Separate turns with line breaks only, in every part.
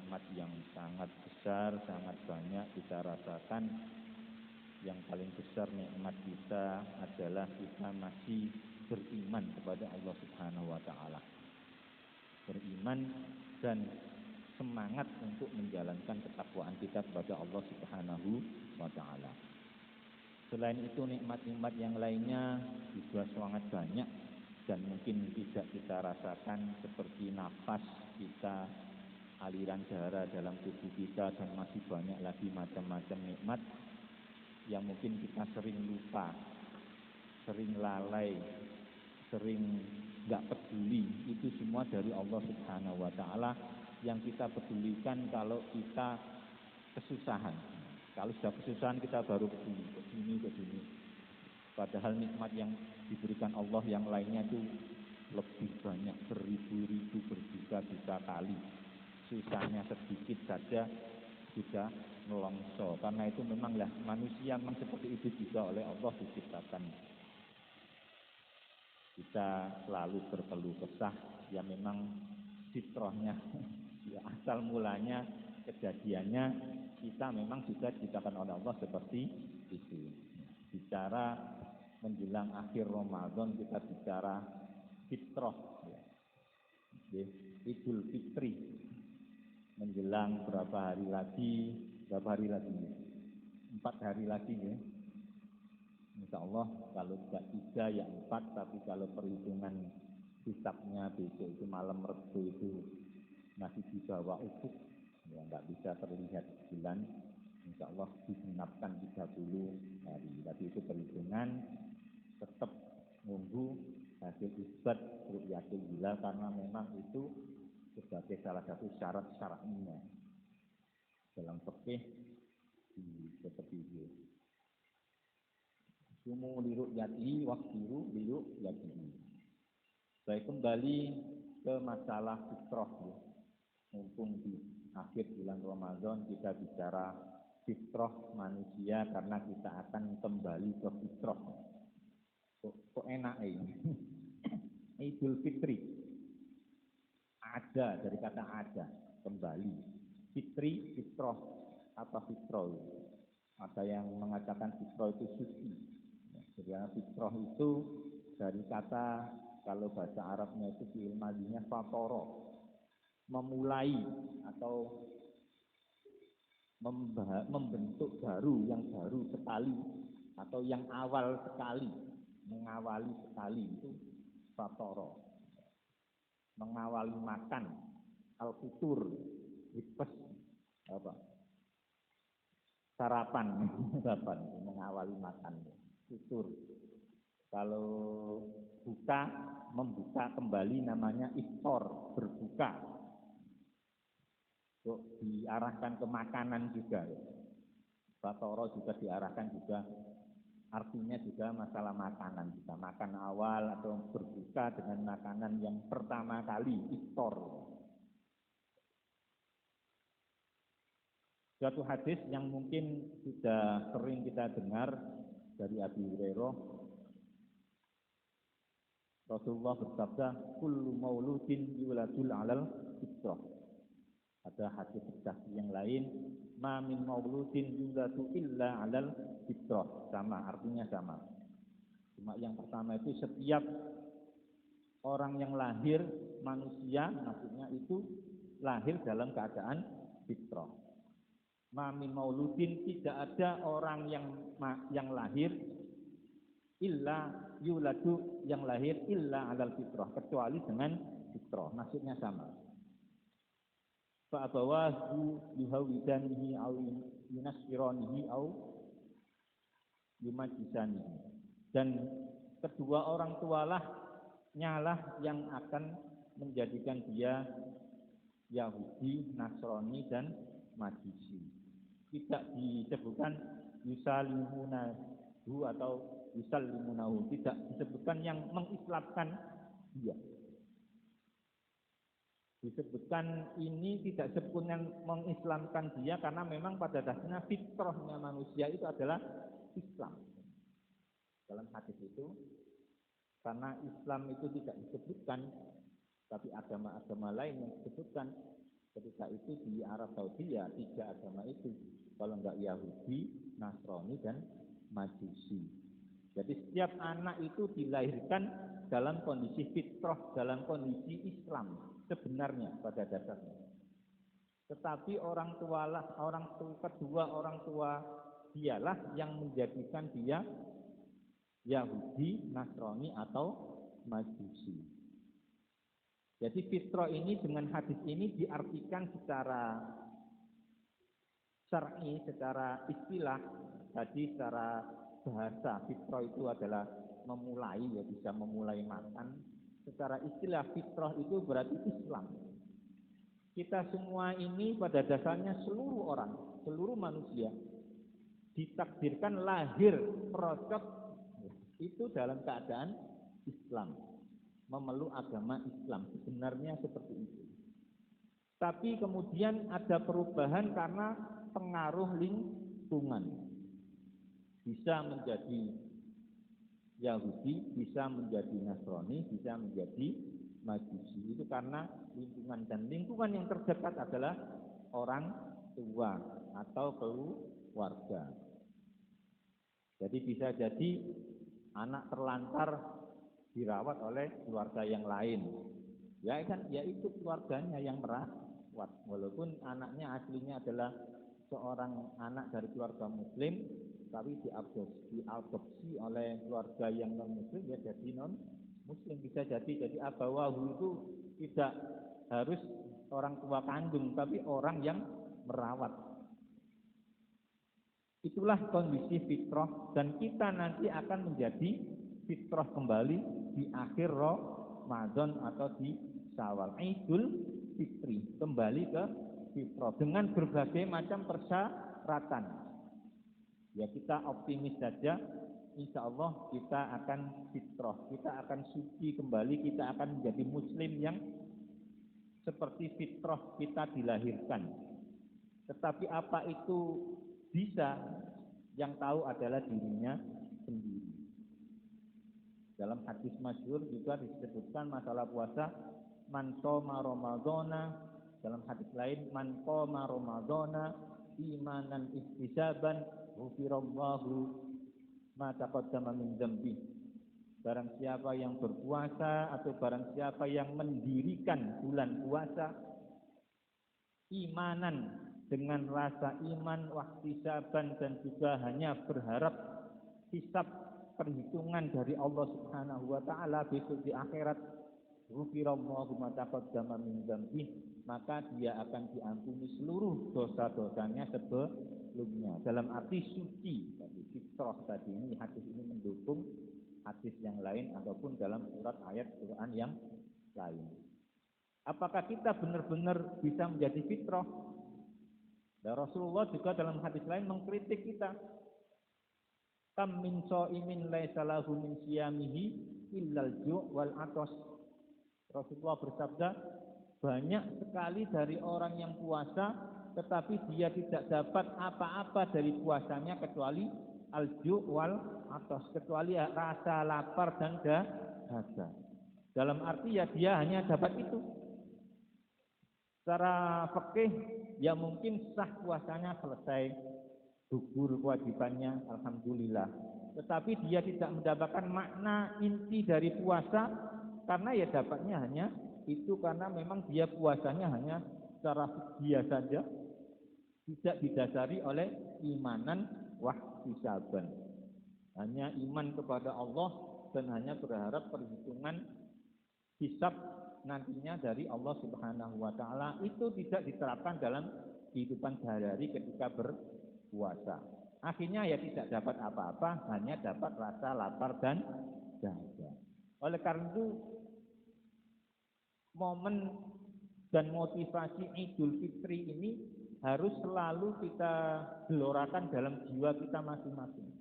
nikmat yang sangat besar, sangat banyak kita rasakan. Yang paling besar nikmat kita adalah kita masih beriman kepada Allah Subhanahu wa taala. Beriman dan semangat untuk menjalankan ketakwaan kita kepada Allah Subhanahu wa taala. Selain itu nikmat-nikmat yang lainnya juga sangat banyak dan mungkin tidak kita rasakan, seperti nafas kita, aliran darah dalam tubuh kita, dan masih banyak lagi macam-macam nikmat yang mungkin kita sering lupa, sering lalai, sering nggak peduli. Itu semua dari Allah Subhanahu wa taala yang kita pedulikan kalau kita kesusahan. Kalau sudah kesusahan kita baru peduli ke sini. Padahal nikmat yang diberikan Allah yang lainnya itu lebih banyak, beribu-ribu, berjuta-juta kali. Susahnya sedikit saja sudah melongso. Karena itu memanglah manusia memang seperti itu juga oleh Allah diciptakan. Kita selalu berkeluh kesah, ya memang fitrahnya, ya asal mulanya kejadiannya kita memang sudah diciptakan oleh Allah seperti itu. Bicara menjelang akhir Ramadan kita bicara fitrah, ya. Idul Fitri menjelang berapa hari lagi? 4 hari lagi ya. Insya Allah kalau tidak 3 ya 4, tapi kalau perhitungan hisabnya besok itu malam Rebu itu masih di bawah ufuk, ya nggak bisa terlihat bulan. Insya Allah digenapkan 30 hari. Tapi itu perhitungan, tetap nunggu hasil isbat ru'yatul hilal karena memang itu sebagai salah satu syarat syar'inya dalam fikih seperti itu. Sumu liru'yati waqtiru liru'yati. Baik, kembali ke masalah fitrah ya. Mumpung di akhir bulan Ramadan kita bicara fitrah manusia karena kita akan kembali ke fitrah. Kok enak ini? Idul Fitri. Ada, dari kata ada, kembali. Fitri, fitrah, apa fitrah? Ada yang mengatakan fitrah itu suci. Jadi fitrah itu dari kata, kalau bahasa Arabnya itu fi'il madhinya fatoro, memulai atau membentuk baru, yang baru sekali atau yang awal sekali, mengawali sekali, itu fatoro. Mengawali makan, al-futur, breakfast, apa? Sarapan, mengawali makan, futur. Kalau buka, membuka kembali namanya iftar, berbuka. Diarahkan ke makanan juga. Fatoro juga diarahkan juga, artinya juga masalah makanan. Kita makan awal atau berbuka dengan makanan yang pertama kali, iftar. Suatu hadis yang mungkin sudah sering kita dengar dari Abu Hurairah, Rasulullah bersabda, kullu mauludin yuladul alal fitrah. Ada hadis yang lain, ma min mauludin yuladu illa alal fitrah. Sama, artinya sama. Cuma yang pertama itu setiap orang yang lahir, manusia, maksudnya itu lahir dalam keadaan fitrah. Ma min mauludin, tidak ada orang yang lahir illa yuladu, yang lahir illa alal fitrah, kecuali dengan fitrah. Maksudnya sama. Fa abawahu yuhawidanihi aw yunasiranihi aw yumajisanihi. Dan kedua orang tualah nyalah yang akan menjadikan dia Yahudi, Nasrani dan Majusi. Tidak disebutkan yusalimunahu atau yusalimunahu, tidak disebutkan yang mengislamkan dia. Disebutkan ini tidak sebut yang mengislamkan dia karena memang pada dasarnya fitrahnya manusia itu adalah Islam. Dalam hadis itu, karena Islam itu tidak disebutkan, tapi agama-agama lain yang disebutkan, Ketika itu di Arab Saudi ya 3 agama itu. Kalau enggak Yahudi, Nasrani, dan Majusi. Jadi setiap anak itu dilahirkan dalam kondisi fitrah, dalam kondisi Islam sebenarnya pada dasarnya. Tetapi kedua orang tua dialah yang menjadikan dia Yahudi, Nasrani, atau Majusi. Jadi fitrah ini dengan hadis ini diartikan secara syar'i, secara istilah. Tadi secara bahasa fitrah itu adalah memulai, ya bisa memulai makan. Secara istilah fitrah itu berarti Islam. Kita semua ini pada dasarnya seluruh orang, seluruh manusia ditakdirkan lahir merosot itu dalam keadaan Islam, memeluk agama Islam, sebenarnya seperti itu. Tapi kemudian ada perubahan karena pengaruh lingkungan. Bisa menjadi Yahudi, bisa menjadi Nasrani, bisa menjadi Majusi. Itu karena lingkungan, dan lingkungan yang terdekat adalah orang tua atau keluarga. Jadi bisa jadi anak terlantar dirawat oleh keluarga yang lain. Ya kan, ya itu keluarganya yang merawat. Walaupun anaknya aslinya adalah seorang anak dari keluarga muslim, tapi diadopsi oleh keluarga yang non muslim, ya jadi non muslim. Bisa jadi abawahu itu tidak harus orang tua kandung, tapi orang yang merawat. Itulah kondisi fitrah, dan kita nanti akan menjadi fitrah kembali di akhir Ramadan atau di Syawal, Idul Fitri, kembali ke fitrah dengan berbagai macam persyaratan. Ya kita optimis saja, insya Allah kita akan fitrah, kita akan suci kembali, kita akan menjadi muslim yang seperti fitrah kita dilahirkan. Tetapi apa itu bisa, yang tahu adalah dirinya sendiri. Dalam hadis masyhur juga disebutkan masalah puasa, man shoma ramadhana, dalam hadis lain man qama ramadhana imanan ihtisaban ghufirallahu ma taqaddama min dzambi. Barang siapa yang berpuasa atau barang siapa yang mendirikan bulan puasa imanan, dengan rasa iman, wahtisaban, dan juga hanya berharap hisab perhitungan dari Allah Subhanahu wa taala besok di akhirat, ghufirallahu ma taqaddama min dzambi, maka dia akan diampuni seluruh dosa-dosanya sebelumnya. Dalam arti suci, tadi fitrah tadi ini, hadis ini mendukung hadis yang lain ataupun dalam surat ayat Quran yang lain. Apakah kita benar-benar bisa menjadi fitrah? Dan Rasulullah juga dalam hadis lain mengkritik kita. Kam min shaimin laisa lahu min siyamihi illal ju' wal atas. Rasulullah bersabda, banyak sekali dari orang yang puasa tetapi dia tidak dapat apa-apa dari puasanya kecuali al-ju' wal atas, kecuali rasa lapar dan dahaga. Dalam arti ya dia hanya dapat itu. Secara fikih ya mungkin sah puasanya, selesai, gugur kewajibannya, alhamdulillah. Tetapi dia tidak mendapatkan makna inti dari puasa, karena ya dapatnya hanya itu, karena memang dia puasanya hanya secara fikih saja, tidak didasari oleh imanan wahtisaban. Hanya iman kepada Allah dan hanya berharap perhitungan hisab nantinya dari Allah Subhanahu wa taala. Itu tidak diterapkan dalam kehidupan sehari-hari ketika berpuasa. Akhirnya ya tidak dapat apa-apa, hanya dapat rasa lapar dan dahaga. Oleh karena itu momen dan motivasi Idul Fitri ini harus selalu kita gelorakan dalam jiwa kita masing-masing.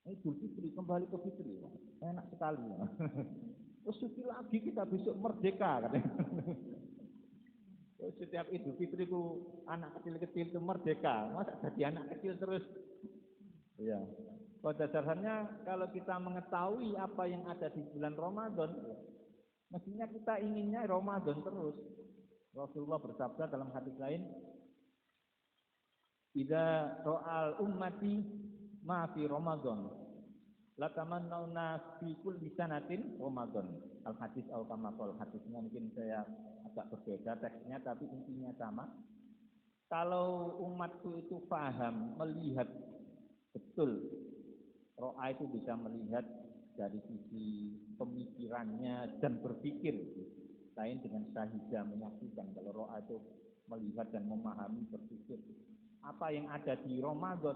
Idul Fitri, kembali ke Fitri, enak sekali. Suci lagi kita besok merdeka katanya. Setiap Idul Fitri ku anak kecil-kecil itu merdeka, masa jadi anak kecil terus? Ya. Pada dasarnya kalau kita mengetahui apa yang ada di bulan Ramadan, mestinya kita inginnya Ramadan terus. Rasulullah bersabda dalam hadis lain, "Idza ra'al ummati ma fi Ramadan, la tamannawna fi kulli sanatin Ramadan." Al hadis al kamakol, hadisnya mungkin saya agak berbeda teksnya tapi intinya sama. Kalau umatku itu paham, melihat betul, ro'a itu bisa melihat dari sisi pemikirannya dan berpikir, lain dengan syahidah menyaksikan. Kalau ro'a itu melihat dan memahami, berpikir apa yang ada di Ramadan,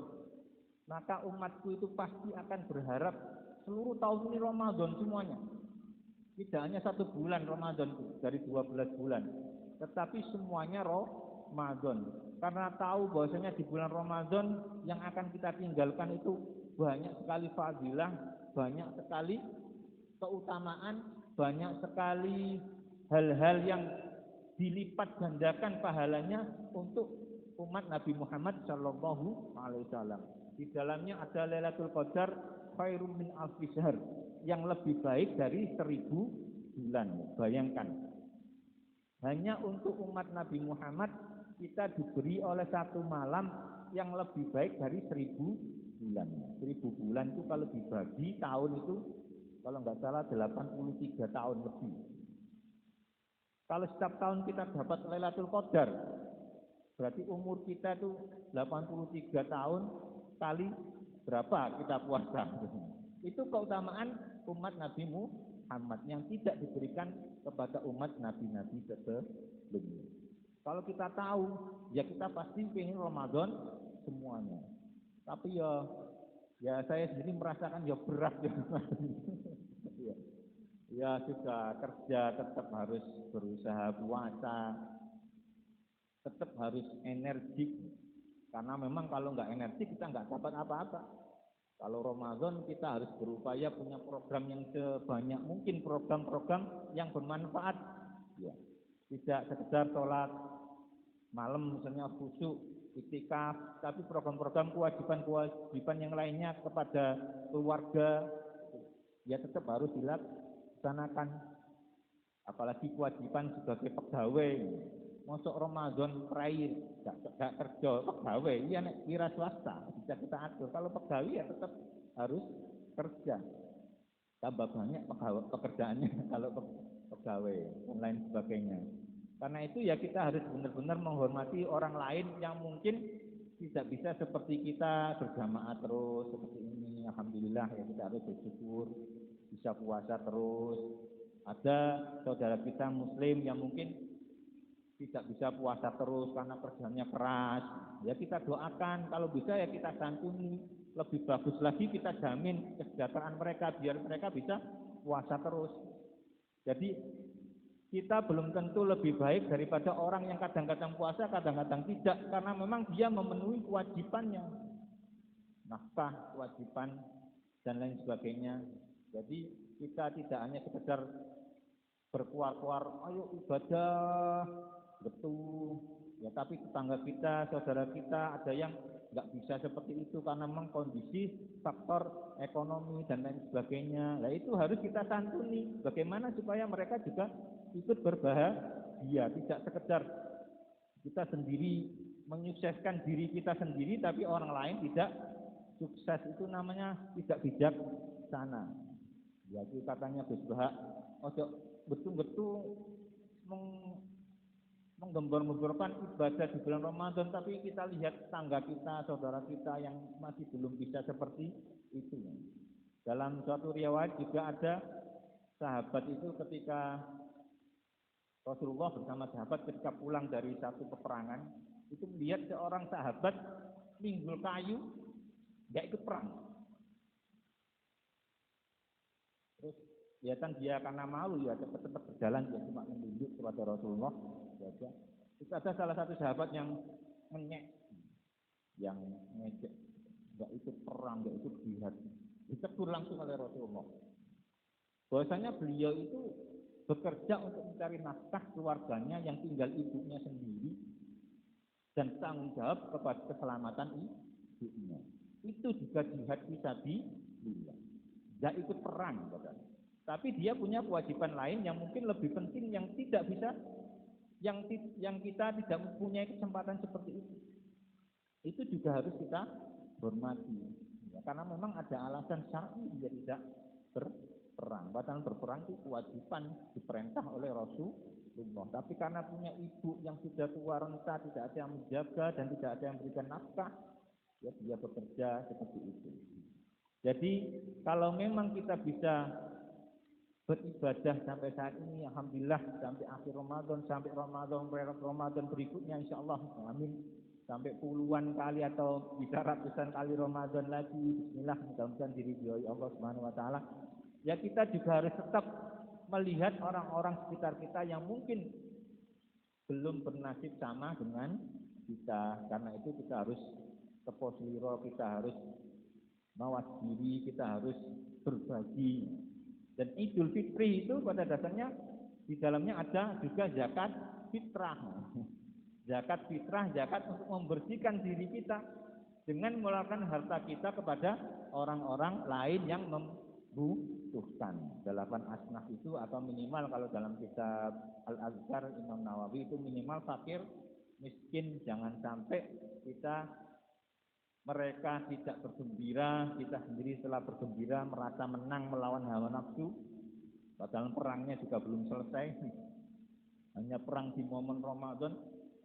maka umatku itu pasti akan berharap seluruh tahun ini Ramadan semuanya. Tidak hanya 1 bulan Ramadan dari 12 bulan, tetapi semuanya Ramadan. Karena tahu bahwasanya di bulan Ramadan yang akan kita tinggalkan itu banyak sekali fadilah, banyak sekali keutamaan, banyak sekali hal-hal yang dilipat gandakan pahalanya untuk umat Nabi Muhammad Shallallahu Alaihi Wasallam. Di dalamnya ada Lailatul Qadar khairum min alfi syahr, yang lebih baik dari 1000 bulan. Bayangkan, hanya untuk umat Nabi Muhammad kita diberi oleh 1 malam yang lebih baik dari 1000 bulan. 1000 bulan itu kalau dibagi tahun itu kalau nggak salah 83 tahun lebih. Kalau setiap tahun kita dapat Lailatul Qadar, berarti umur kita itu 83 tahun kali berapa kita puasa. Itu keutamaan umat Nabi Muhammad yang tidak diberikan kepada umat nabi-nabi sebelumnya. Kalau kita tahu, ya kita pasti pengen Ramadan semuanya. Tapi ya saya sendiri merasakan ya berat ya. Ya sudah, kerja tetap harus berusaha puasa, tetap harus energik. Karena memang kalau nggak energik kita nggak dapat apa-apa. Kalau Ramadan kita harus berupaya punya program yang sebanyak mungkin, program-program yang bermanfaat. Ya, tidak sekedar sholat malam misalnya khusyuk, iktikaf, tapi program-program kewajiban yang lainnya kepada keluarga ya tetap harus dilaksanakan. Apalagi kewajiban sebagai pegawai. Masuk Ramadan terakhir gak kerja pegawai, iya nek wira swasta bisa kita atur. Kalau pegawai ya tetap harus kerja. Tambah banyak pekerjaannya kalau pegawai dan lain sebagainya. Karena itu ya kita harus benar-benar menghormati orang lain yang mungkin tidak bisa seperti kita berjamaah terus seperti ini. Alhamdulillah ya kita harus bersyukur bisa puasa terus. Ada saudara kita muslim yang mungkin tidak bisa puasa terus karena kerjanya keras. Ya kita doakan, kalau bisa ya kita santuni. Lebih bagus lagi kita jamin kesejahteraan mereka biar mereka bisa puasa terus. Jadi kita belum tentu lebih baik daripada orang yang kadang-kadang puasa, kadang-kadang tidak, karena memang dia memenuhi kewajibannya, nafkah, kewajiban, dan lain sebagainya. Jadi kita tidak hanya sekedar berkuar-kuar, ayo ibadah, betul, ya tapi tetangga kita, saudara kita ada yang nggak bisa seperti itu karena memang kondisi faktor ekonomi dan lain sebagainya. Nah itu harus kita santuni. Bagaimana supaya mereka juga ikut berbahagia, tidak sekedar kita sendiri menyukseskan diri kita sendiri, tapi orang lain tidak sukses. Itu namanya tidak bijaksana. Ya itu katanya Gus Bahak, ojo betul-betul menggembar-gemborkan ibadah di bulan Ramadan, tapi kita lihat tangga kita, saudara kita yang masih belum bisa seperti itu. Dalam suatu riwayat juga ada sahabat itu ketika Rasulullah bersama sahabat ketika pulang dari satu peperangan, itu melihat seorang sahabat minggul kayu, nggak ikut perang. Terus kelihatan dia karena malu ya tetap berjalan, dia cuma menunjuk kepada Rasulullah saja. Itu ada salah satu sahabat yang menyek, yang ngejek, nggak ikut perang, nggak ikut jihad. Ditegur langsung oleh Rasulullah. Bahwasanya beliau itu bekerja untuk mencari nafkah keluarganya yang tinggal ibunya sendiri dan tanggung jawab kepada keselamatan ibunya. Itu juga jihad fisabilillah. Nggak ikut perang, katanya. Tapi dia punya kewajiban lain yang mungkin lebih penting yang tidak bisa yang kita tidak mempunyai kesempatan seperti itu juga harus kita hormati. Ya, karena memang ada alasan syar'i dia tidak berperang. Padahal berperang itu kewajiban diperintah oleh Rasulullah. Tapi karena punya ibu yang sudah tua renta, tidak ada yang menjaga dan tidak ada yang memberikan nafkah, ya dia bekerja seperti itu. Jadi kalau memang kita bisa beribadah sampai saat ini, alhamdulillah, sampai akhir Ramadan, sampai Ramadan berikutnya, insya Allah, amin, sampai puluhan kali atau bisa ratusan kali Ramadan lagi, bismillah, mudah-mudahan diridhoi Allah Subhanahu wa taala. Ya kita juga harus tetap melihat orang-orang sekitar kita yang mungkin belum bernasib sama dengan kita. Karena itu kita harus teposliro, kita harus mawas diri, kita harus berbagi. Dan Idul Fitri itu pada dasarnya di dalamnya ada juga zakat fitrah. Zakat fitrah, zakat untuk membersihkan diri kita dengan mengeluarkan harta kita kepada orang-orang lain yang membutuhkan. 8 asnaf itu atau minimal kalau dalam kitab Al-Azkar Imam Nawawi itu minimal fakir, miskin, jangan sampai mereka tidak bergembira, kita sendiri setelah bergembira merasa menang melawan hawa nafsu, padahal perangnya juga belum selesai. Hanya perang di momen Ramadan,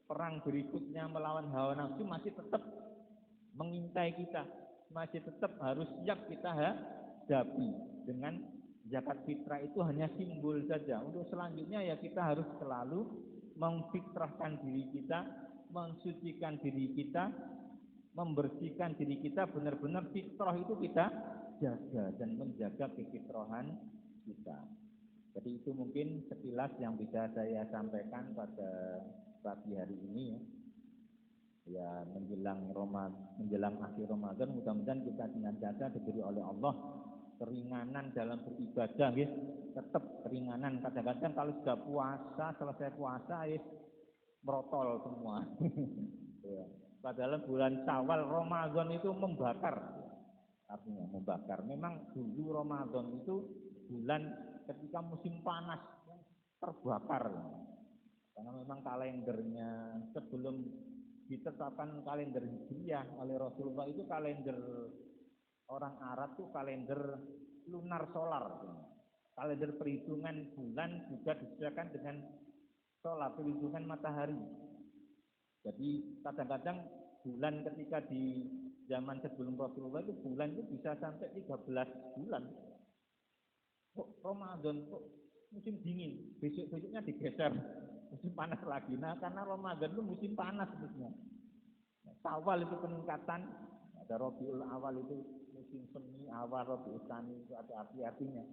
perang berikutnya melawan hawa nafsu masih tetap mengintai kita, masih tetap harus siap kita hadapi. Dengan zakat fitrah itu hanya simbol saja. Untuk selanjutnya ya kita harus selalu memfitrahkan diri kita, mensucikan diri kita, membersihkan diri kita, benar-benar fitrah itu kita jaga dan menjaga kefitrahan kita. Jadi itu mungkin sekilas yang bisa saya sampaikan pada pagi hari ini ya. Ya menjelang akhir Ramadan, mudah-mudahan kita senantiasa diberi oleh Allah keringanan dalam beribadah, ya. Tetap keringanan. Kadang-kadang kalau sudah puasa, selesai puasa, ya merotol semua. Ya. Padahal bulan Syawal Ramadan itu membakar, artinya membakar. Memang dulu Ramadan itu bulan ketika musim panas terbakar, karena memang kalendernya sebelum ditetapkan kalender Hijriah oleh Rasulullah itu kalender orang Arab itu kalender lunar solar. Kalender perhitungan bulan juga disesuaikan dengan solar, perhitungan matahari. Jadi kadang-kadang bulan ketika di zaman sebelum Rasulullah itu bulan itu bisa sampai 13 bulan. Kok Ramadan kok musim dingin, besok-besoknya digeser musim panas lagi. Nah karena Ramadan itu musim panas sebetulnya. Syawal itu peningkatan, ada Rabiul Awal itu musim semi, awal Rabiul Tsani itu ada arti-artinya.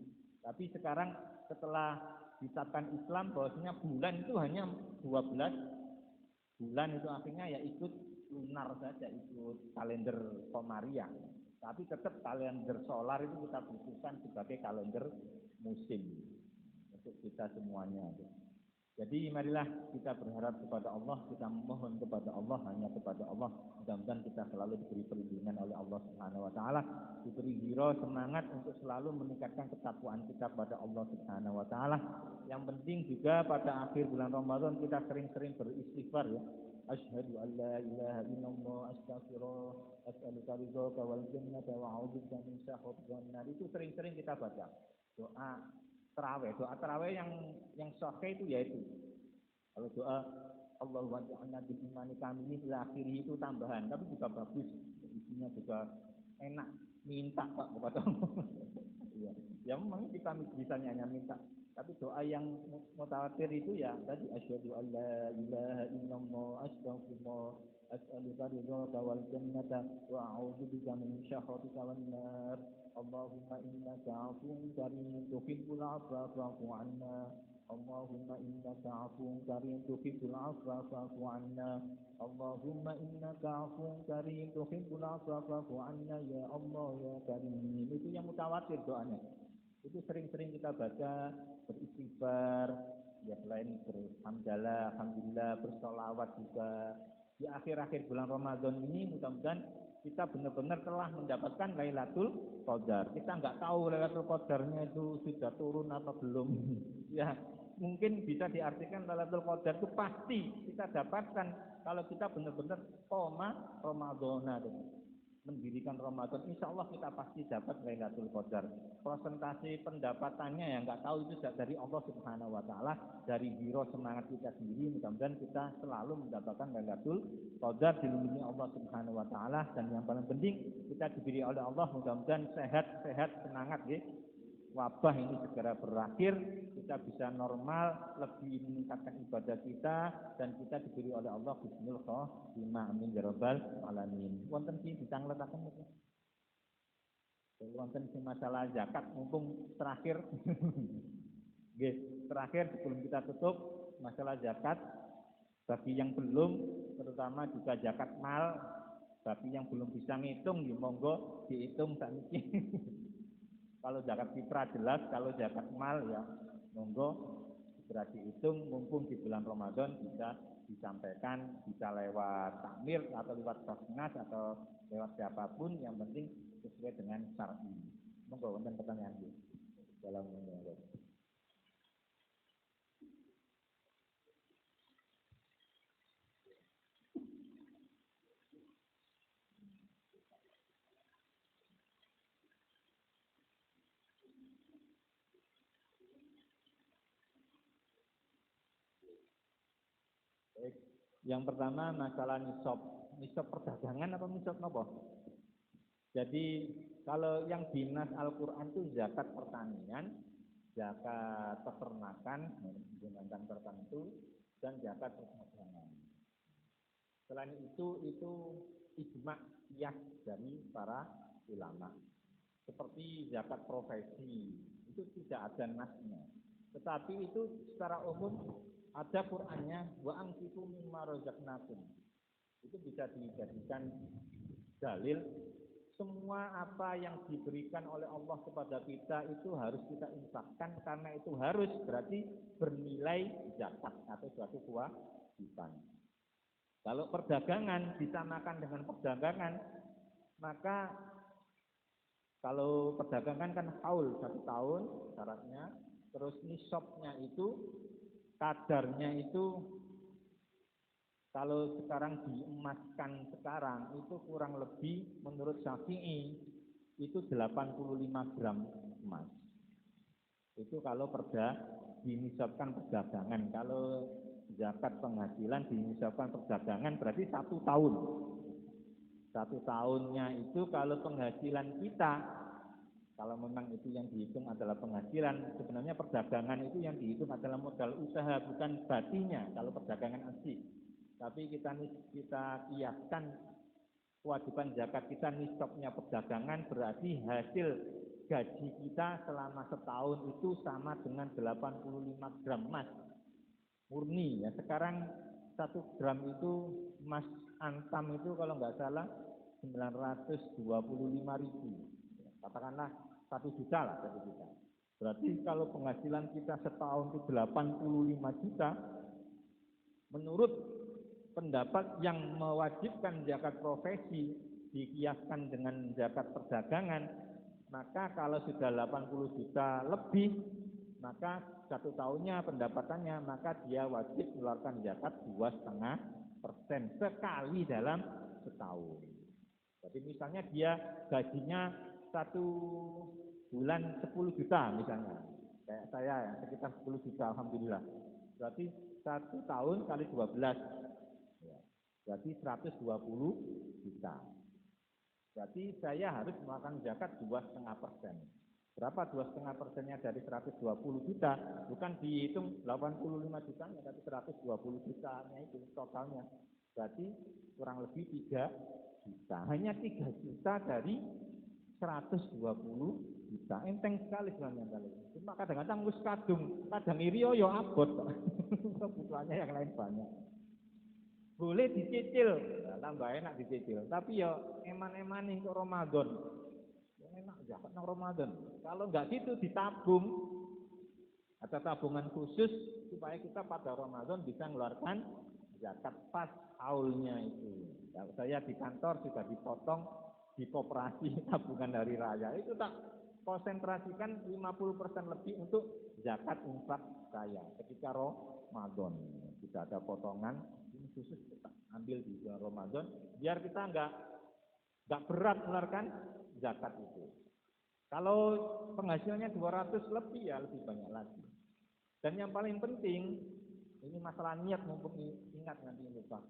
Tapi sekarang setelah ditetapkan Islam bahwasanya bulan itu hanya 12 bulan, itu akhirnya ya ikut lunar saja, ikut kalender Komariah. Tapi tetap kalender solar itu kita butuhkan sebagai kalender musim untuk kita semuanya. Jadi marilah kita berharap kepada Allah, kita mohon kepada Allah, hanya kepada Allah. Mudah-mudahan kita selalu diberi perlindungan oleh Allah Subhanahu wa taala, diberi hiro semangat untuk selalu meningkatkan ketakwaan kita pada Allah Subhanahu wa taala. Yang penting juga pada akhir bulan Ramadan kita sering-sering beristighfar ya. Asyhadu an la ilaha illallah, astaghfirullah, as'aluka ridhaka wal jannata wa a'udzubika min sakhatika. Itu sering-sering kita baca. Doa tarawih yang sahih itu yaitu kalau doa Allahumma ja'alna bil imani kamilin ila akhirih itu tambahan, tapi juga bagus, isinya juga enak, minta Pak kepada Allah. Ya memang kita bisa hanya minta, tapi doa yang mutawatir itu ya tadi asyhadu an la ilaha illallah, astaghfirullah, as'aluka ridhaka wal jannata wa a'udzubika min sakhatika wan nar. Allahumma innaka 'afuwwun karim tuhibbul 'afwa fa'fu 'anna. Allahumma innaka 'afuwwun karim tuhibbul 'afwa fa'fu 'anna. Allahumma innaka 'afuwwun karim tuhibbul 'afwa fa'fu 'anna ya Allah ya Karim. Itu yang mutawatir doanya. Itu sering-sering kita baca, beristighfar, ya selain berhamdalah, alhamdulillah, bersolawat juga. Di akhir-akhir bulan Ramadan ini mudah-mudahan kita benar-benar telah mendapatkan Lailatul Qadar. Kita nggak tahu Lailatul Qadarnya itu sudah turun atau belum. Ya, mungkin bisa diartikan Lailatul Qadar itu pasti kita dapatkan kalau kita benar-benar Ramadhana, mendirikan Ramadan, insya Allah kita pasti dapat Lailatul Qadar. Presentasi pendapatannya yang nggak tahu itu dari Allah Subhanahu Wa Taala, dari biro semangat kita sendiri. Mudah-mudahan kita selalu mendapatkan Lailatul Qadar, dilindungi Allah Subhanahu Wa Taala, dan yang paling penting kita diberi oleh Allah mudah-mudahan sehat, semangat, ya. Wabah ini segera berakhir, kita bisa normal, lebih meningkatkan ibadah kita, dan kita diberi oleh Allah husnul khotimah. Amin ya rabbal alamin. Wonten sih ditanggletaken niku. Wonten sing masalah zakat mumpung terakhir. Nggih, terakhir sebelum kita tutup masalah zakat bagi yang belum, terutama juga zakat mal, bagi yang belum bisa ngitung ya monggo dihitung sakniki. Kalau zakat fitrah jelas, kalau zakat mal ya monggo segera dihitung, mumpung di bulan Ramadan bisa disampaikan, bisa lewat takmir atau lewat Basnas atau lewat siapapun, yang penting sesuai dengan syar'i. Monggo wonten pertanyaan iki. Dalam yang pertama masalah nisab perdagangan atau nisab apa? Jadi kalau yang dinas Al-Quran itu zakat pertanian, zakat peternakan, binatang tertentu, dan zakat perdagangan. Selain itu ijma' qiyas dari para ulama. Seperti zakat profesi, itu tidak ada nasnya. Tetapi itu secara umum ada Qur'annya, wa anfiqu mimma razaqnakum. Itu bisa dijadikan dalil. Semua apa yang diberikan oleh Allah kepada kita itu harus kita infakkan, karena itu harus berarti bernilai zakat atau suatu kewajiban. Kalau perdagangan disamakan dengan perdagangan, maka kalau perdagangan kan haul 1 tahun syaratnya, terus nisabnya itu kadarnya itu kalau sekarang diemaskan sekarang itu kurang lebih menurut Syafi'i itu 85 gram emas. Itu kalau dinisabkan perdagangan. Kalau zakat penghasilan dinisabkan perdagangan berarti 1 tahun. 1 tahunnya itu kalau penghasilan kita, kalau memang itu yang dihitung adalah penghasilan, sebenarnya perdagangan itu yang dihitung adalah modal usaha, bukan batinya kalau perdagangan asli. Tapi kita kiaskan kewajiban zakat kita nisabnya perdagangan, berarti hasil gaji kita selama setahun itu sama dengan 85 gram emas murni, ya. Sekarang 1 gram itu emas antam itu kalau nggak salah 925.000, katakanlah 1 juta lah, 1 juta. Berarti kalau penghasilan kita setahun itu 85 juta, menurut pendapat yang mewajibkan zakat profesi dikiaskan dengan zakat perdagangan, maka kalau sudah 80 juta lebih, maka 1 tahunnya pendapatannya, maka dia wajib mengeluarkan zakat 2,5% sekali dalam setahun. Jadi misalnya dia gajinya 1 bulan 10 juta misalnya, kayak saya ya, sekitar 10 juta alhamdulillah. Berarti 1 tahun kali 12, ya, berarti 120 juta. Berarti saya harus mengeluarkan zakat 2,5%. Berapa 2,5%-nya dari 120 juta? Bukan dihitung 85 jutanya, tapi 120 jutanya itu totalnya. Berarti kurang lebih 3 juta. Hanya 3 juta dari 120 juta. Enteng sekali sebenarnya. Cuma kadang-kadang wis kadang iri yo abot. Kebutuhannya yang lain banyak. Boleh dicicil, nah, tambah enak dicicil. Tapi ya eman-eman nih untuk Ramadan. Enak zakat nang Ramadan. Kalau enggak gitu ditabung. Ada tabungan khusus supaya kita pada Ramadan bisa mengeluarkan zakat pas haulnya itu. Ya, saya di kantor sudah dipotong di koperasi tabungan hari raya. Itu tak konsentrasikan 50% lebih untuk zakat infak saya ketika Ramadan. Tidak ada potongan, ini khusus kita ambil di bulan Ramadan biar kita nggak berat mengeluarkan zakat itu. Kalau penghasilannya 200 lebih ya lebih banyak lagi. Dan yang paling penting, ini masalah niat mumpung ingat nanti lupa.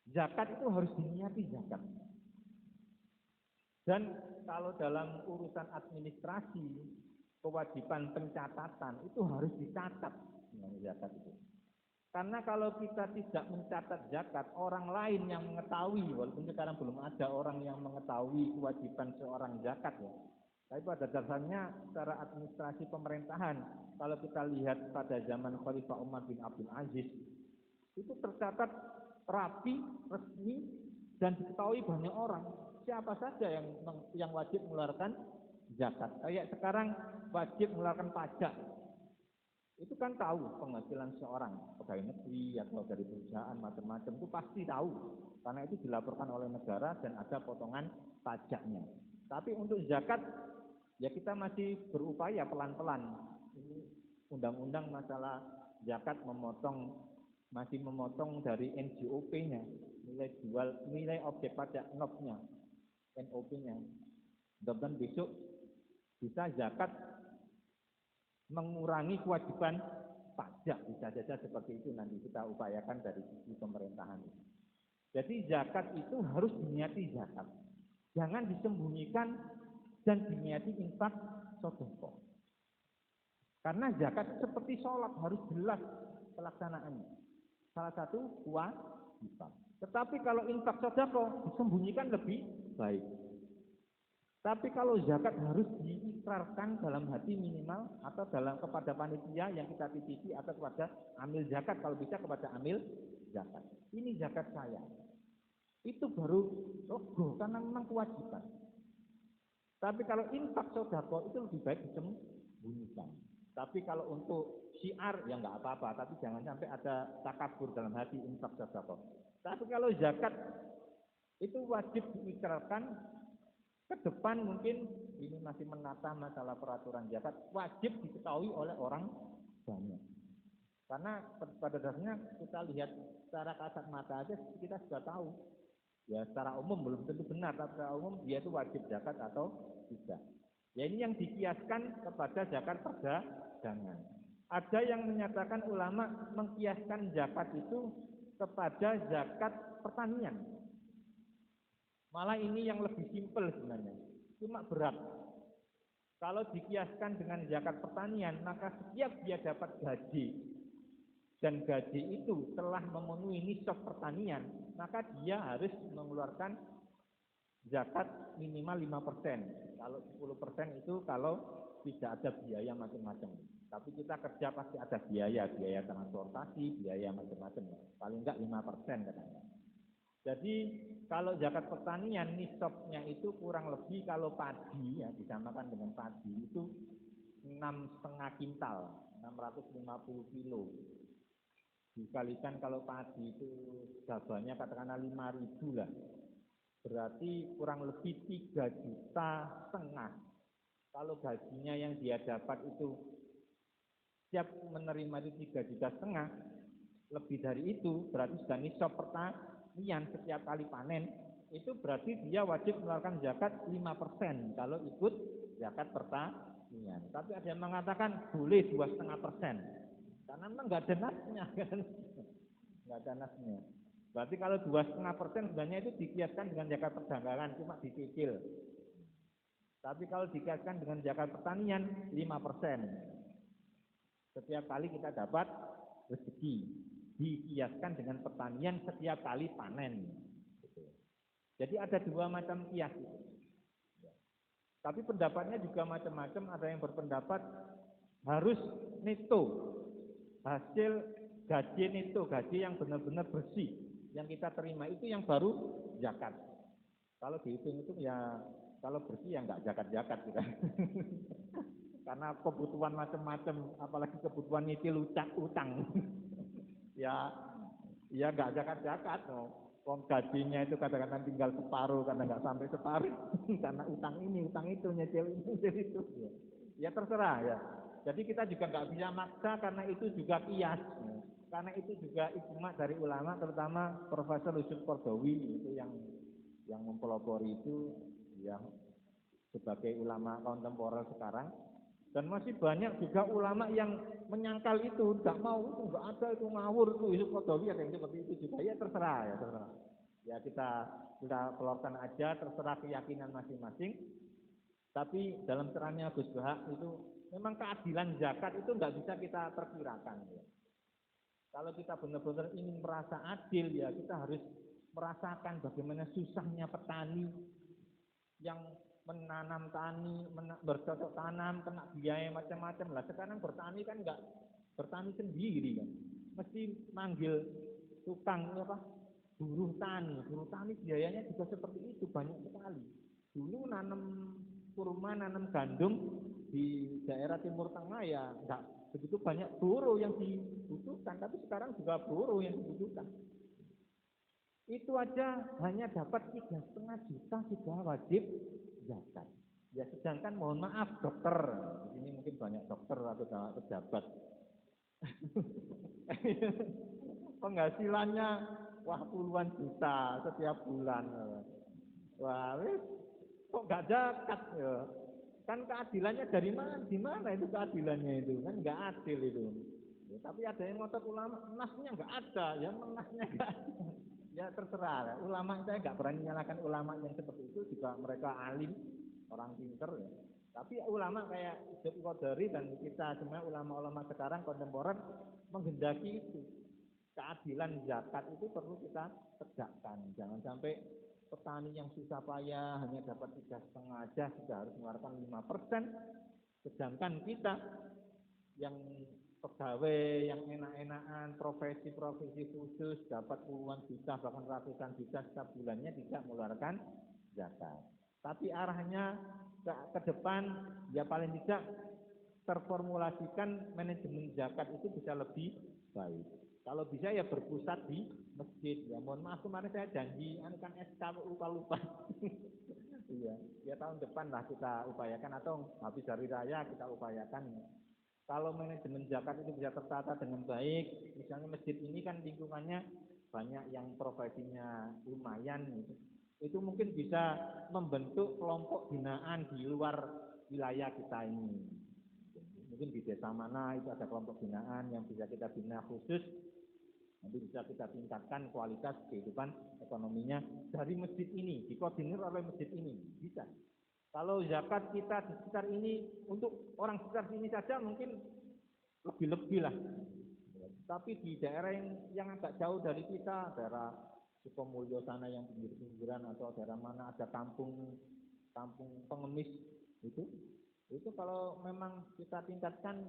Zakat itu harus diniati zakat. Dan kalau dalam urusan administrasi, kewajiban pencatatan itu harus dicatat zakat itu. Karena kalau kita tidak mencatat zakat, orang lain yang mengetahui, walaupun sekarang belum ada orang yang mengetahui kewajiban seorang zakat ya. Tapi pada dasarnya secara administrasi pemerintahan, kalau kita lihat pada zaman Khalifah Umar bin Abdul Aziz, itu tercatat rapi, resmi, dan diketahui banyak orang. Siapa saja yang wajib mengeluarkan zakat. Kayak sekarang wajib mengeluarkan pajak. Itu kan tahu penghasilan seorang pegawai negeri atau dari perusahaan macam-macam itu pasti tahu. Karena itu dilaporkan oleh negara dan ada potongan pajaknya. Tapi untuk zakat, ya kita masih berupaya pelan-pelan. Ini undang-undang masalah zakat masih memotong dari NJOP-nya, nilai objek pajak NOP-nya, NOP-nya. Dan besok bisa zakat mengurangi kewajiban pajak, bisa saja seperti itu nanti kita upayakan dari sisi pemerintahan. Jadi zakat itu harus diniati zakat, jangan disembunyikan dan diniati infak sedekah. Karena zakat seperti sholat harus jelas pelaksanaannya. Salah satu kewajiban. Tetapi kalau infak sedekah disembunyikan lebih baik. Tapi kalau zakat harus diikrarkan dalam hati minimal atau kepada panitia yang kita titipi atau kepada amil zakat, kalau bisa kepada amil zakat. Ini zakat saya. Itu baru logo karena memang kewajiban. Tapi kalau infak sedekah itu lebih baik disembunyikan. Tapi kalau untuk syiar ya nggak apa-apa, tapi jangan sampai ada takabur dalam hati infak sedekah. Tapi kalau zakat itu wajib diikrarkan. Ke depan mungkin ini masih menata masalah peraturan zakat, wajib diketahui oleh orang banyak. Karena pada dasarnya kita lihat secara kasat mata aja kita sudah tahu. Ya secara umum belum tentu benar, tapi secara umum dia itu wajib zakat atau tidak. Ya ini yang dikiaskan kepada zakat perdagangan. Ada yang menyatakan ulama mengkiaskan zakat itu kepada zakat pertanian. Malah ini yang lebih simpel sebenarnya, cuma berat. Kalau dikiaskan dengan zakat pertanian, maka setiap dia dapat gaji, dan gaji itu telah memenuhi nisab pertanian, maka dia harus mengeluarkan zakat minimal 5%. Kalau 10% itu kalau tidak ada biaya macam-macam. Tapi kita kerja pasti ada biaya transportasi, biaya macam-macam. Paling enggak 5% katanya. Jadi kalau zakat pertanian nisabnya itu kurang lebih kalau padi ya disamakan dengan padi itu 6,5 kintal, 650 kilo. Dikalikan kalau padi itu gabahnya katakanlah 5.000 lah. Berarti kurang lebih 3,5 juta. Kalau gajinya yang dia dapat itu siap menerima itu 3,5 juta, lebih dari itu berarti sudah nisab pertanian. Setiap kali panen itu berarti dia wajib mengeluarkan zakat 5% kalau ikut zakat pertanian. Tapi ada yang mengatakan boleh 2,5%, karena memang nggak ada nasnya kan, nggak ada nasnya. Berarti kalau 2,5% sebenarnya itu dikiaskan dengan zakat perdagangan, cuma dicicil. Tapi kalau dikiaskan dengan zakat pertanian 5%. Setiap kali kita dapat rezeki. Dikiaskan dengan pertanian setiap kali panen. Jadi ada dua macam kias. Tapi pendapatnya juga macam-macam. Ada yang berpendapat harus neto, hasil gaji neto, gaji yang benar-benar bersih, yang kita terima itu yang baru zakat. Kalau dihitung itu ya kalau bersih ya nggak zakat-zakat kita. Karena kebutuhan macam-macam, apalagi kebutuhan nyicil utang. ya nggak zakat-zakat. Wong gajinya itu kadang-kadang tinggal separuh, karena nggak sampai separuh karena utang ini, utang itu, nyicil ini, nyicil itu. Ya terserah ya. Jadi kita juga nggak bisa maksa karena itu juga kias. Karena itu juga ijma dari ulama, terutama Profesor Yusuf Qaradawi itu yang mempelopori itu ya sebagai ulama kontemporer sekarang. Dan masih banyak juga ulama yang menyangkal itu, tidak mau, itu nggak ada, itu ngawur, itu Yusuf Qaradawi ada yang seperti itu juga. Ya terserah, ya terserah. Ya kita pelorkan aja, terserah keyakinan masing-masing. Tapi dalam ceramahnya Gus Bahak itu memang keadilan zakat itu nggak bisa kita perkirakan. Ya. Kalau kita benar-benar ingin merasa adil, ya kita harus merasakan bagaimana susahnya petani yang menanam bercocok tanam, kena biaya macam-macam lah. Sekarang bertani kan nggak bertani sendiri kan, mesti manggil tukang apa, buruh tani biayanya juga seperti itu banyak sekali. Dulu nanam kurma, nanam gandum di daerah Timur Tengah ya nggak begitu banyak buruh yang dibutuhkan, tapi sekarang juga buruh yang dibutuhkan. Itu aja hanya dapat 3,5 juta sudah wajib zakat. Ya sedangkan mohon maaf dokter, di sini mungkin banyak dokter atau pejabat, penghasilannya wah puluhan juta setiap bulan. Wah, kok nggak zakat ya? Kan keadilannya dari mana? Di mana itu keadilannya itu? Kan nggak adil itu. Ya, tapi ada yang ngotot ulama, nasnya nggak ada, ya nasnya nggak ada. Ya terserah. Ulama saya nggak berani menyalahkan ulama yang seperti itu, juga mereka alim, orang pinter. Ya. Tapi ulama kayak Yusuf Qaradawi dan kita semua ulama-ulama sekarang kontemporer menghendaki itu. Keadilan zakat itu perlu kita tegakkan. Jangan sampai petani yang susah payah hanya dapat 3,5 aja sudah harus mengeluarkan 5%, sedangkan kita yang pegawai yang enak-enakan profesi-profesi khusus dapat puluhan juta bahkan ratusan juta setiap bulannya tidak mengeluarkan zakat. Tapi arahnya ke depan ya paling tidak terformulasikan manajemen zakat itu bisa lebih baik. Kalau bisa ya berpusat di masjid. Ya mohon maaf kemarin saya janji kan SK lupa. Iya, ya tahun depan lah kita upayakan atau habis hari raya kita upayakan. Kalau manajemen zakat itu bisa tertata dengan baik, misalnya masjid ini kan lingkungannya banyak yang profesinya lumayan gitu. Itu mungkin bisa membentuk kelompok binaan di luar wilayah kita ini. Mungkin di desa mana itu ada kelompok binaan yang bisa kita bina khusus. Nanti bisa kita tingkatkan kualitas kehidupan ekonominya dari masjid ini, dikoordinir oleh masjid ini, bisa. Kalau zakat kita di sekitar ini, untuk orang sekitar sini saja mungkin lebih-lebih lah. Tapi di daerah yang agak jauh dari kita, daerah Sukomulyo sana yang pinggir-pinggiran atau daerah mana ada kampung pengemis itu kalau memang kita tingkatkan,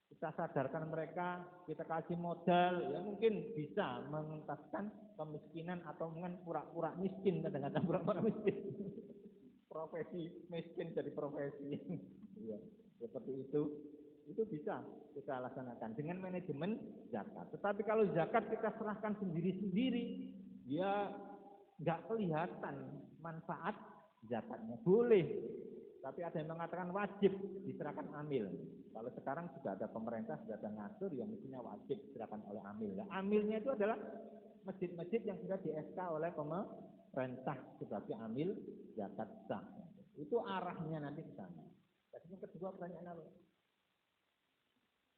kita sadarkan mereka, kita kasih modal, ya mungkin bisa mengentaskan kemiskinan atau mungkin pura-pura miskin, kadang-kadang pura-pura miskin. Profesi miskin jadi profesi. Ya, seperti itu bisa kita laksanakan dengan manajemen zakat. Tetapi kalau zakat kita serahkan sendiri-sendiri, ya nggak kelihatan manfaat zakatnya. Boleh, tapi ada yang mengatakan wajib diserahkan amil. Kalau sekarang sudah ada pemerintah, sudah ada ngatur yang mestinya wajib diserahkan oleh amil. Nah, amilnya itu adalah masjid-masjid yang sudah di-SK oleh pemerintah sebagai amil zakat sah. Itu arahnya nanti ke sana. Jadi yang kedua pertanyaan apa?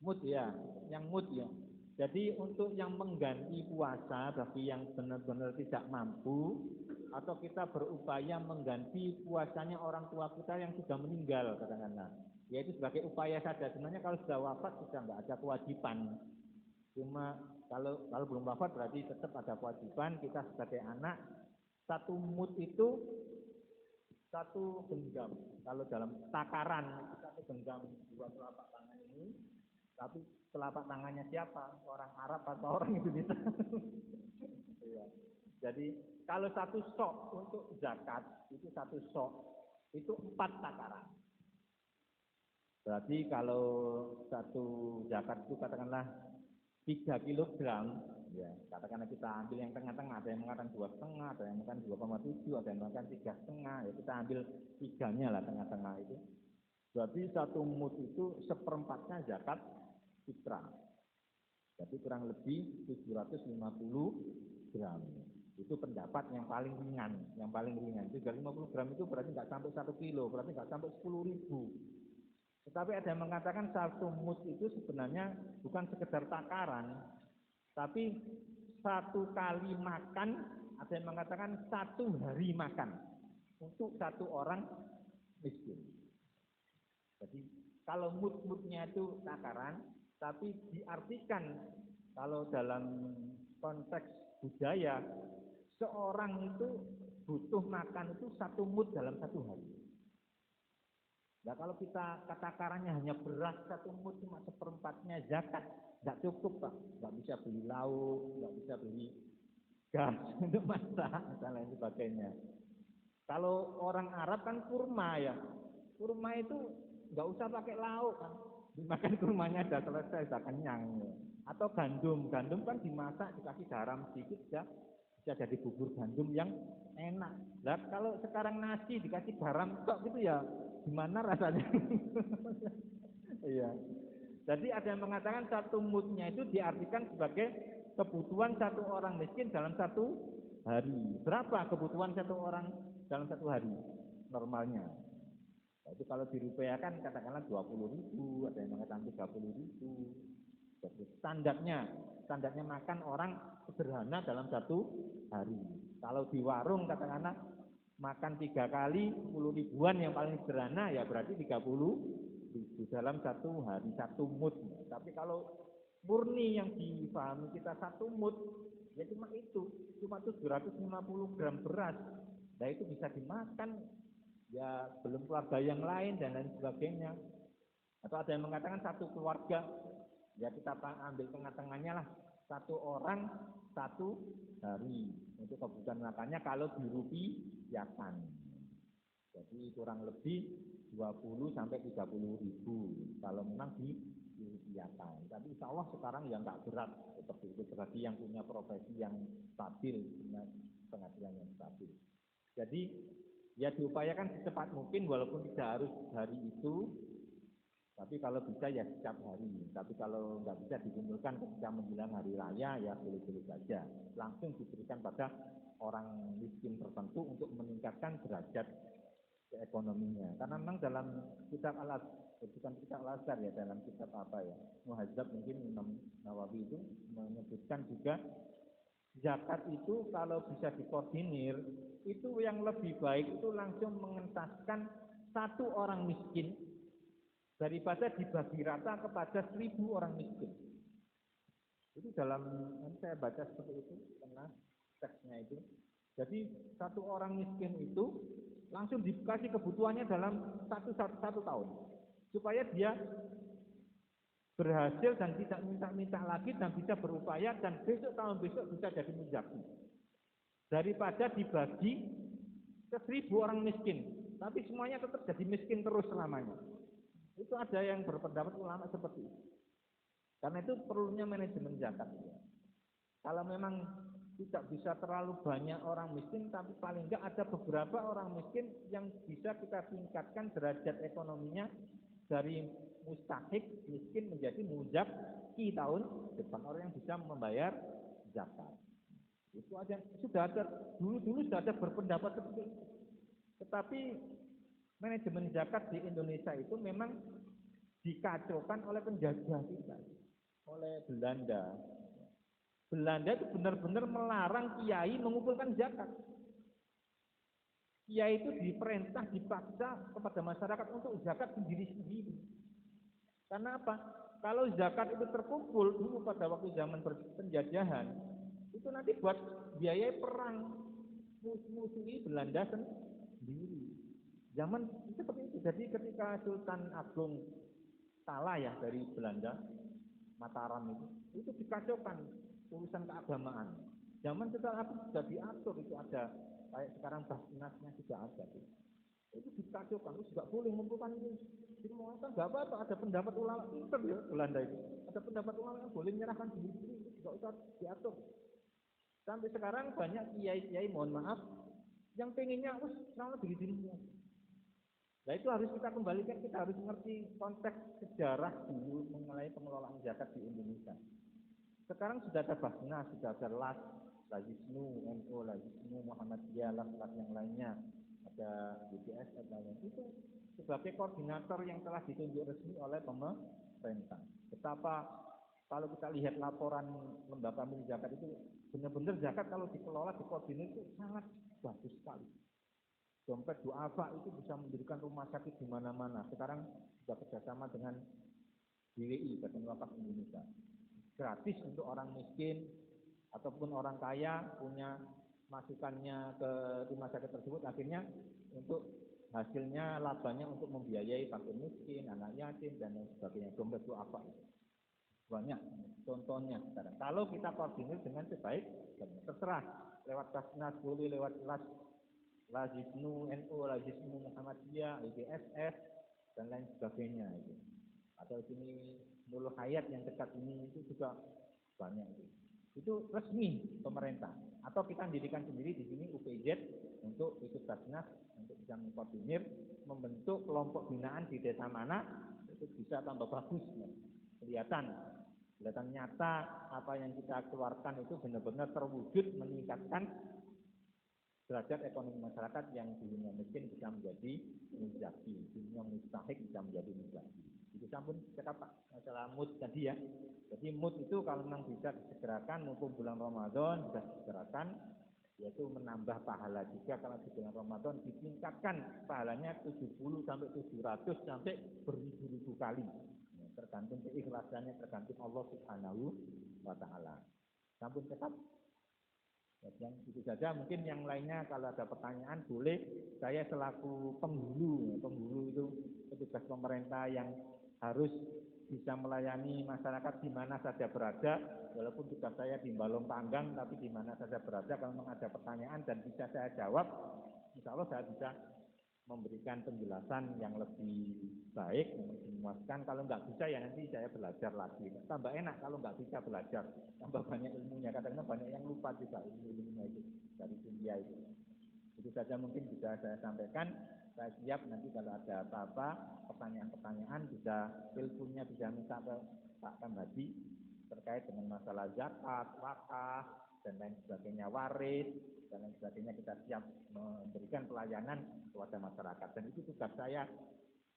Mut ya, yang mut ya. Jadi untuk yang mengganti puasa bagi yang benar-benar tidak mampu, atau kita berupaya mengganti puasanya orang tua kita yang sudah meninggal katakanlah, yaitu sebagai upaya saja. Sebenarnya kalau sudah wafat sudah nggak ada kewajiban. Cuma kalau belum wafat berarti tetap ada kewajiban kita sebagai anak. Satu mut itu satu genggam. Kalau dalam takaran satu genggam dua telapak tangan ini, tapi telapak tangannya siapa? Orang Arab atau orang Indonesia? Jadi kalau satu sok untuk zakat itu satu sok itu 4 takaran. Berarti kalau satu zakat itu katakanlah 3 kilogram, ya katakanlah kita ambil yang tengah-tengah, ada yang mengatakan 2,5, ada yang mengatakan 2,7, ada yang mengatakan 3,5, ya kita ambil 3-nya lah tengah-tengah itu. Berarti satu mud itu seperempatnya zakat fitrah. Jadi kurang lebih 750 gram. Itu pendapat yang paling ringan, yang paling ringan. 350 gram itu berarti nggak sampai 1 kilo, berarti nggak sampai 10.000. Tetapi ada yang mengatakan satu mud itu sebenarnya bukan sekedar takaran, tapi satu kali makan, ada yang mengatakan 1 hari makan untuk satu orang miskin. Jadi kalau mud-mudnya itu takaran, tapi diartikan kalau dalam konteks budaya, seorang itu butuh makan itu 1 mud dalam 1 hari. Nah kalau kita takarannya hanya beras 1 mud cuma seperempatnya zakat, nggak cukup Pak, nggak bisa beli lauk, nggak bisa beli gas untuk masak, misalnya sebagainya. Kalau orang Arab kan kurma ya, kurma itu nggak usah pakai lauk kan, dimakan kurmanya udah selesai, udah kenyang. Atau gandum kan dimasak dikasih garam sedikit ya bisa jadi bubur gandum yang enak. Nah kalau sekarang nasi dikasih garam kok gitu ya, gimana rasanya? Iya. Jadi ada yang mengatakan 1 mudnya itu diartikan sebagai kebutuhan satu orang miskin dalam 1 hari. Berapa kebutuhan satu orang dalam 1 hari normalnya? Nah, itu kalau dirupiahkan katakanlah 20.000, ada yang mengatakan 30.000. Jadi standarnya makan orang sederhana dalam 1 hari. Kalau di warung katakanlah makan 3 kali 10.000-an yang paling sederhana ya berarti 30.000 dalam 1 hari 1 mud. Tapi kalau murni yang dipahami kita 1 mud ya cuma itu, cuma 750 gram beras. Nah itu bisa dimakan ya belum keluarga yang lain dan lain sebagainya. Atau ada yang mengatakan satu keluarga, ya kita ambil tengah-tengahnya lah, 1 orang 1 hari untuk kebutuhan makannya kalau dirupiahkan. Jadi kurang lebih 20 sampai 30.000 kalau memang dirupiahkan. Tapi insya Allah sekarang ya nggak berat seperti itu bagi yang punya profesi yang stabil, punya penghasilan yang stabil. Jadi ya diupayakan secepat mungkin walaupun tidak harus hari itu, tapi kalau bisa ya setiap hari. Tapi kalau nggak bisa dikumpulkan ketika menjelang hari raya ya boleh-boleh saja. Langsung diberikan pada orang miskin tertentu untuk meningkatkan derajat ekonominya. Karena memang dalam kitab bukan kitab Al-Azhar ya, dalam kitab apa ya, Muhadzab mungkin Imam Nawawi itu menyebutkan juga zakat itu kalau bisa dikoordinir itu yang lebih baik itu langsung mengentaskan 1 orang miskin daripada dibagi rata kepada 1.000 orang miskin. Itu dalam saya baca seperti itu karena teksnya itu. Jadi 1 orang miskin itu langsung dikasih kebutuhannya dalam satu tahun supaya dia berhasil dan tidak minta-minta lagi dan bisa berupaya dan tahun besok bisa jadi muzaki. Daripada dibagi ke 1.000 orang miskin, tapi semuanya tetap jadi miskin terus selamanya. Itu ada yang berpendapat ulama seperti itu. Karena itu perlunya manajemen zakat. Kalau memang tidak bisa terlalu banyak orang miskin, tapi paling enggak ada beberapa orang miskin yang bisa kita tingkatkan derajat ekonominya dari mustahik miskin menjadi muzaki tahun depan, orang yang bisa membayar zakat. Itu aja sudah ada dulu sudah ada berpendapat seperti itu. Tetapi manajemen zakat di Indonesia itu memang dikacaukan oleh penjajah kita, oleh Belanda. Belanda itu benar-benar melarang kiai mengumpulkan zakat. Kiai itu diperintah, dipaksa kepada masyarakat untuk zakat sendiri-sendiri. Karena apa? Kalau zakat itu terkumpul dulu pada waktu zaman penjajahan, itu nanti buat biaya perang musuhi Belanda sendiri. Zaman itu seperti itu. Jadi ketika Sultan Agung kalah ya dari Belanda, Mataram itu dikacaukan urusan keagamaan. Zaman setelah itu sudah diatur, itu ada kayak sekarang Basnasnya sudah ada. Itu dikacaukan, itu nggak boleh mengumpulkan ini. Semua kan nggak apa-apa, ada pendapat ulama pinter ya Belanda itu. Ada pendapat ulama yang boleh menyerahkan sendiri, itu nggak usah diatur. Sampai sekarang banyak kiai-kiai, mohon maaf, yang pengennya selalu diri-dirinya. Nah itu harus kita kembalikan, kita harus mengerti konteks sejarah dulu mengenai pengelolaan zakat di Indonesia. Sekarang sudah ada Basnas, sudah ada LAS, Lazisnu, NU, Lazisnu, Muhammadiyah, LAS yang lainnya, ada BPS dan lain-lain. Itu sebagai koordinator yang telah ditunjuk resmi oleh pemerintah. Betapa kalau kita lihat laporan lembaga milik zakat itu benar-benar zakat kalau dikelola, dikoordinir itu sangat bagus sekali. Dompet duafa itu bisa mendirikan rumah sakit di mana-mana. Sekarang sudah kerjasama dengan BWI, Badan Wakaf Indonesia. Gratis untuk orang miskin ataupun orang kaya punya masukannya ke rumah sakit tersebut, akhirnya untuk hasilnya labanya untuk membiayai fakir miskin, anak yatim dan lain sebagainya. Dompet duafa itu banyak contohnya sekarang. Kalau kita koordinir dengan sebaik, terserah lewat Basnas boleh, lewat Lazisnu, NU, Lazisnu Muhammadiyah, IBSF dan lain sebagainya itu. Atau sini Nurul Hayat yang dekat ini itu juga banyak itu. Itu resmi pemerintah. Atau kita dirikan sendiri di sini UPZ untuk ikut Basnas untuk bisa mengkoordinir, membentuk kelompok binaan di desa mana itu bisa tambah bagus. Kelihatan nyata apa yang kita keluarkan itu benar-benar terwujud, meningkatkan derajat ekonomi masyarakat yang dulunya miskin bisa menjadi muzaki, dulunya mustahik bisa menjadi muzaki. Itu sampun cakap Pak masalah mood tadi ya. Jadi mood itu kalau memang bisa disegerakan mumpung bulan Ramadan bisa disegerakan, yaitu menambah pahala juga kalau di bulan Ramadan ditingkatkan pahalanya 70 sampai 700 sampai beribu-ribu kali. Tergantung keikhlasannya, tergantung Allah Subhanahu wa taala. Sampun tetap. Yang itu saja, mungkin yang lainnya kalau ada pertanyaan boleh. Saya selaku penghulu itu petugas pemerintah yang harus bisa melayani masyarakat di mana saja berada, walaupun tugas saya di Balong Panggang, tapi di mana saja berada, kalau memang ada pertanyaan dan bisa saya jawab, insya Allah saya bisa memberikan penjelasan yang lebih baik, yang lebih memuaskan. Kalau nggak bisa ya nanti saya belajar lagi. Tambah enak kalau nggak bisa belajar, tambah banyak ilmunya. Kadang-kadang banyak yang lupa juga ilmu-ilmunya itu dari dunia itu. Itu saja mungkin bisa saya sampaikan. Saya siap nanti kalau ada apa-apa, pertanyaan-pertanyaan bisa ilmunya bisa minta ke Pak Kamhadi terkait dengan masalah zakat, wakaf dan lain sebagainya, waris dan lain sebagainya, kita siap memberikan pelayanan kepada masyarakat. Dan itu tugas saya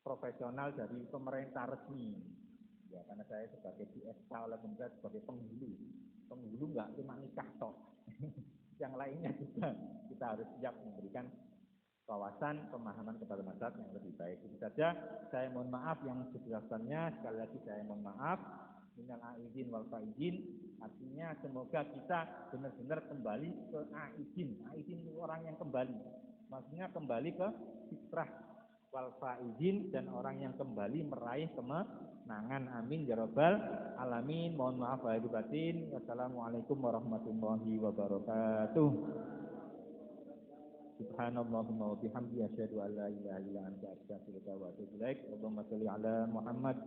profesional dari pemerintah resmi. Ya, karena saya sebagai PSK oleh pemerintah sebagai penghulu. Penghulu enggak cuma nikah tok. Yang lainnya juga kita harus siap memberikan kawasan pemahaman kepada masyarakat yang lebih baik. Itu saja. Saya mohon maaf yang sebesar-besarnya. Sekali lagi saya mohon maaf. Minal aidin wal faizin. Artinya semoga kita benar-benar kembali ke aidin. Aidin itu orang yang kembali. Maksudnya kembali ke fitrah wal faizin dan orang yang kembali meraih kemenangan. Amin ya rabbal alamin. Mohon maaf lahir batin. Wassalamualaikum warahmatullahi wabarakatuh. Subhanallahumma wa bihamdihi asyhadu an la ilaha illa anta astaghfiruka wa atubu ilaik. Allahumma shalli ala Muhammad